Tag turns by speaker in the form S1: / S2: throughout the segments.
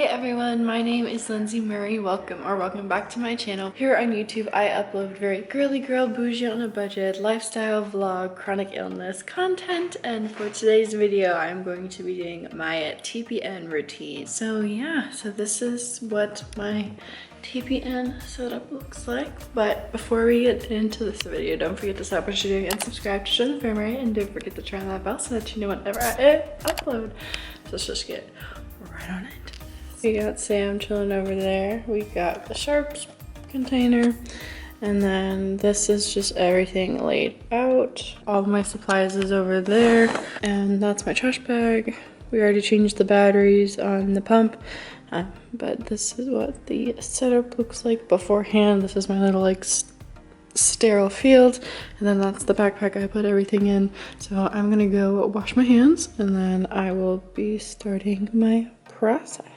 S1: everyone, my name is Lindsay Murray. Welcome back to my channel. Here on YouTube, I upload very girly girl, bougie on a budget, lifestyle vlog, chronic illness content, and for today's video, I'm going to be doing my TPN routine. So yeah, this is what my TPN setup looks like. But before we get into this video, don't forget to stop what you're doing and subscribe to Shayla Famurray, and don't forget to turn on that bell so that you know whenever I upload. So let's just get right on it. We got Sam chilling over there. We got the sharps container, and then this is just everything laid out. All of my supplies is over there, and that's my trash bag. We already changed the batteries on the pump, but this is what the setup looks like beforehand. This is my little like sterile field, and then that's the backpack I put everything in. So I'm gonna go wash my hands, and then I will be starting my process.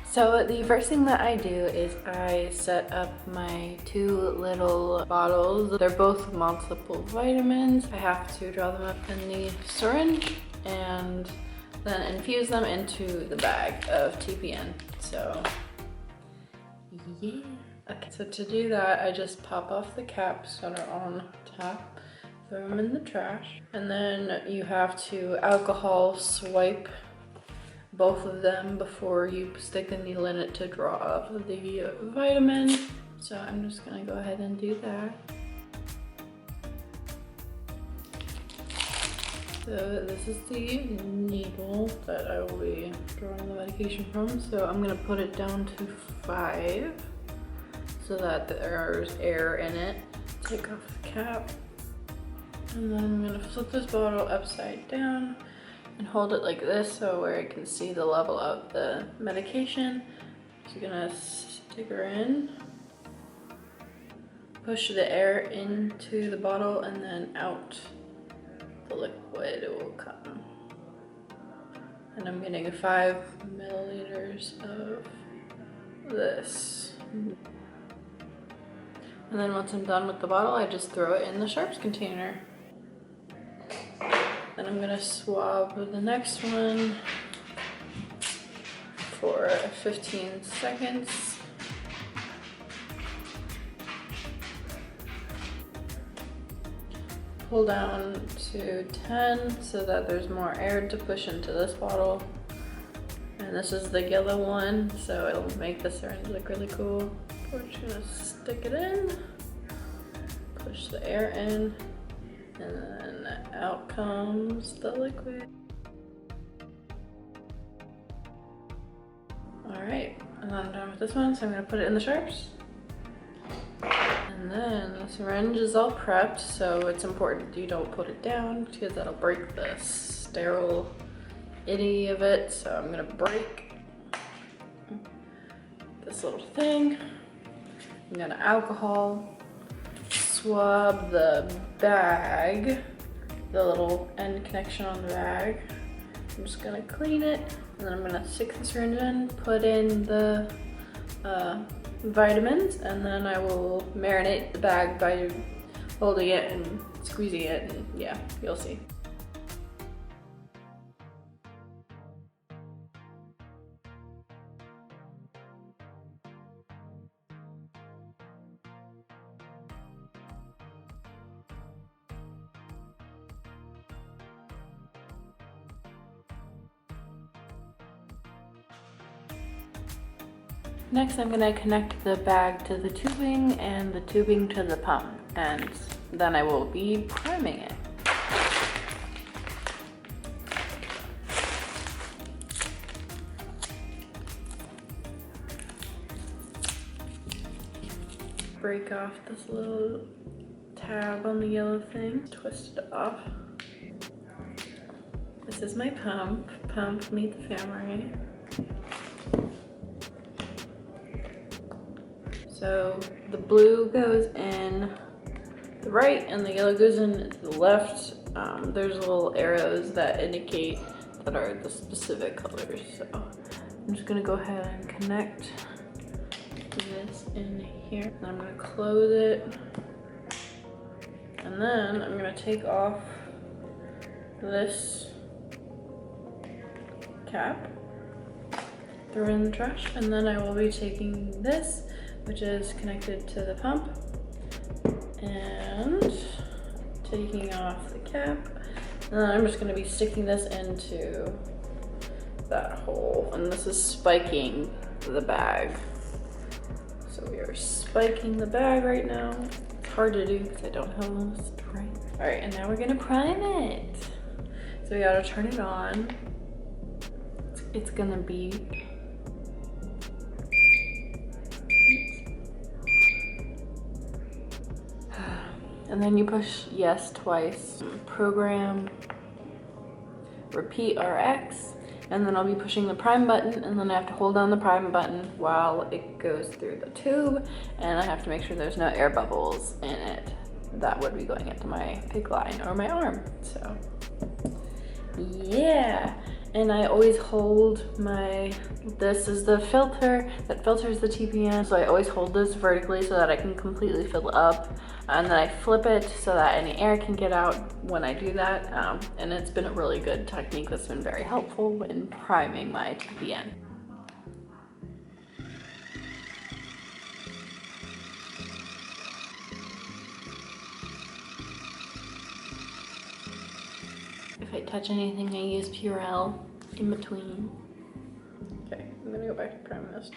S1: So the first thing that I do is I set up my two little bottles. They're both multiple vitamins. I have to draw them up in the syringe and then infuse them into the bag of TPN. So yeah. Okay, so to do that, I just pop off the caps that are on top, throw them in the trash, and then you have to alcohol swipe both of them before you stick the needle in it to draw up the vitamin. So I'm just gonna go ahead and do that. So this is the needle that I will be drawing the medication from. So I'm gonna put it down to 5 so that there's air in it. Take off the cap, and then I'm gonna flip this bottle upside down and hold it like this so where I can see the level of the medication. So you're gonna stick her in, push the air into the bottle, and then out the liquid will come. And I'm getting 5 milliliters of this. And then once I'm done with the bottle, I just throw it in the sharps container. Then I'm gonna swab the next one for 15 seconds. Pull down to 10 so that there's more air to push into this bottle. And this is the yellow one, so it'll make the syringe look really cool. We're just gonna stick it in, push the air in, and then out comes the liquid. Alright, and I'm done with this one, so I'm gonna put it in the sharps. And then the syringe is all prepped, so it's important you don't put it down because that'll break the sterile itty of it. So I'm gonna break this little thing. I'm gonna alcohol swab the bag, the little end connection on the bag. I'm just gonna clean it, and then I'm gonna stick the syringe in, put in the vitamins, and then I will marinate the bag by holding it and squeezing it, and yeah, you'll see. Next, I'm gonna connect the bag to the tubing and the tubing to the pump, and then I will be priming it. Break off this little tab on the yellow thing, twist it off. This is my pump. Meet the Famurray. So the blue goes in the right and the yellow goes in the left. There's little arrows that indicate that are the specific colors. So I'm just gonna go ahead and connect this in here. And I'm gonna close it And then I'm gonna take off this cap, throw it in the trash, and then I will be taking this, which is connected to the pump, and taking off the cap. And then I'm just gonna be sticking this into that hole, and this is spiking the bag. So we are spiking the bag right now. It's hard to do because I don't have this right. All right, and now we're gonna prime it. So we gotta turn it on. It's gonna beep. And then you push yes twice. Program, repeat RX, and then I'll be pushing the prime button, and then I have to hold down the prime button while it goes through the tube, and I have to make sure there's no air bubbles in it. That would be going into my PICC line or my arm, so yeah. And I always hold this is the filter that filters the TPN, so I always hold this vertically so that I can completely fill it up, and then I flip it so that any air can get out when I do that, and it's been a really good technique that's been very helpful in priming my TPN. If I touch anything, I use Purell in between. Okay, I'm gonna go back to prime this.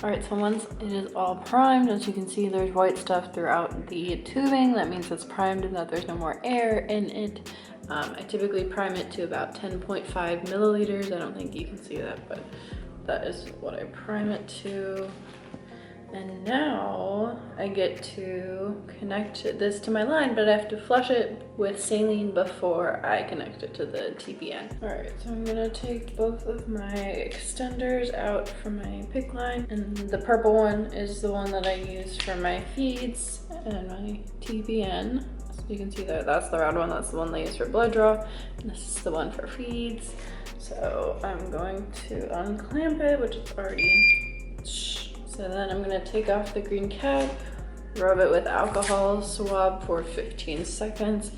S1: All right, so once it is all primed, as you can see, there's white stuff throughout the tubing. That means it's primed and that there's no more air in it. I typically prime it to about 10.5 milliliters. I don't think you can see that, but that is what I prime it to. And now I get to connect this to my line, but I have to flush it with saline before I connect it to the TPN. All right, so I'm gonna take both of my extenders out from my PICC line, and the purple one is the one that I use for my feeds and my TPN. So you can see that that's the round one, that's the one they use for blood draw, and this is the one for feeds. So I'm going to unclamp it, which is already So then I'm gonna take off the green cap, rub it with alcohol swab for 15 seconds,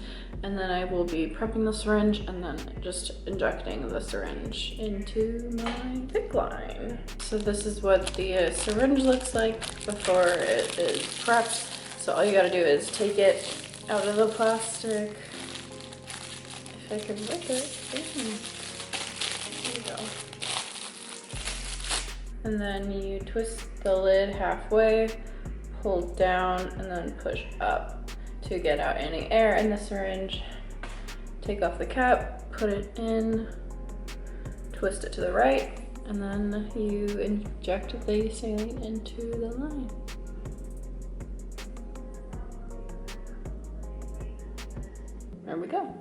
S1: and then I will be prepping the syringe and then just injecting the syringe into my PICC line. So this is what the syringe looks like before it is prepped. So all you gotta do is take it out of the plastic. If I can rip it. There you go. And then you twist the lid halfway, hold down, and then push up to get out any air in the syringe. Take off the cap, put it in, twist it to the right, and then you inject the saline into the line. There we go.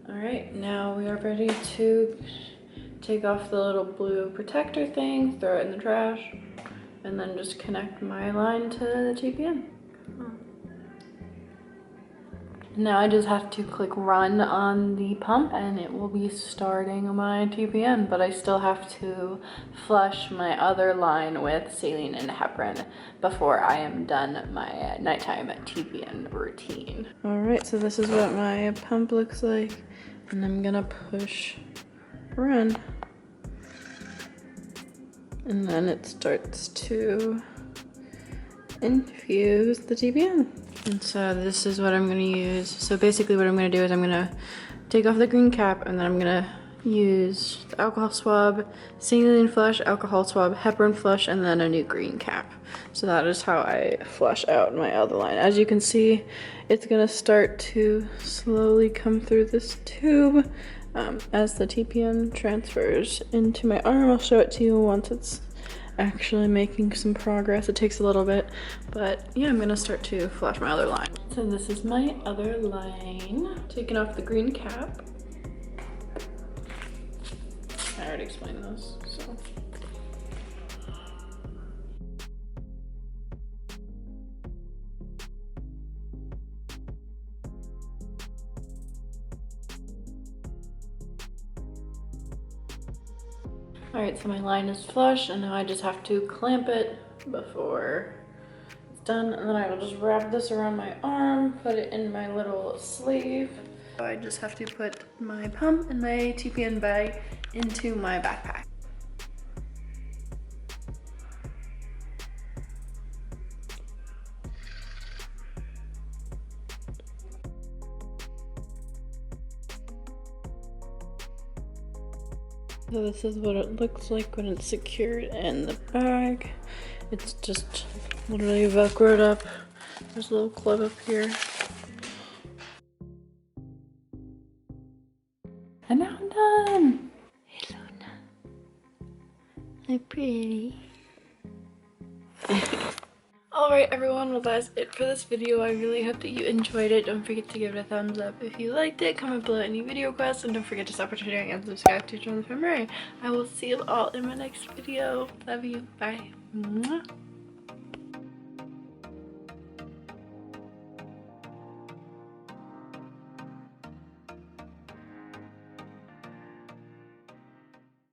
S1: All right, now we are ready to take off the little blue protector thing, throw it in the trash, and then just connect my line to the TPN. Now I just have to click run on the pump and it will be starting my TPN, but I still have to flush my other line with saline and heparin before I am done my nighttime TPN routine. All right, so this is what my pump looks like, and I'm gonna push run. And then it starts to infuse the TPN. And so this is what I'm gonna use. So basically what I'm gonna do is I'm gonna take off the green cap, and then I'm gonna use the alcohol swab, saline flush, alcohol swab, heparin flush, and then a new green cap. So that is how I flush out my other line. As you can see, it's gonna start to slowly come through this tube. As the TPN transfers into my arm. I'll show it to you once it's actually making some progress. It takes a little bit, but yeah, I'm gonna start to flush my other line. So this is my other line. Taking off the green cap. I already explained this, so. Alright, so my line is flush, and now I just have to clamp it before it's done, and then I will just wrap this around my arm, put it in my little sleeve. So I just have to put my pump and my TPN bag into my backpack. So this is what it looks like when it's secured in the bag. It's just literally velcroed up. There's a little clip up here. And now I'm done! Hey Luna. I'm pretty. Alright everyone, well that's it for this video. I really hope that you enjoyed it. Don't forget to give it a thumbs up if you liked it. Comment below any video requests, and don't forget to stop watching and subscribe to join the Famurray. I will see you all in my next video. Love you. Bye. Mwah.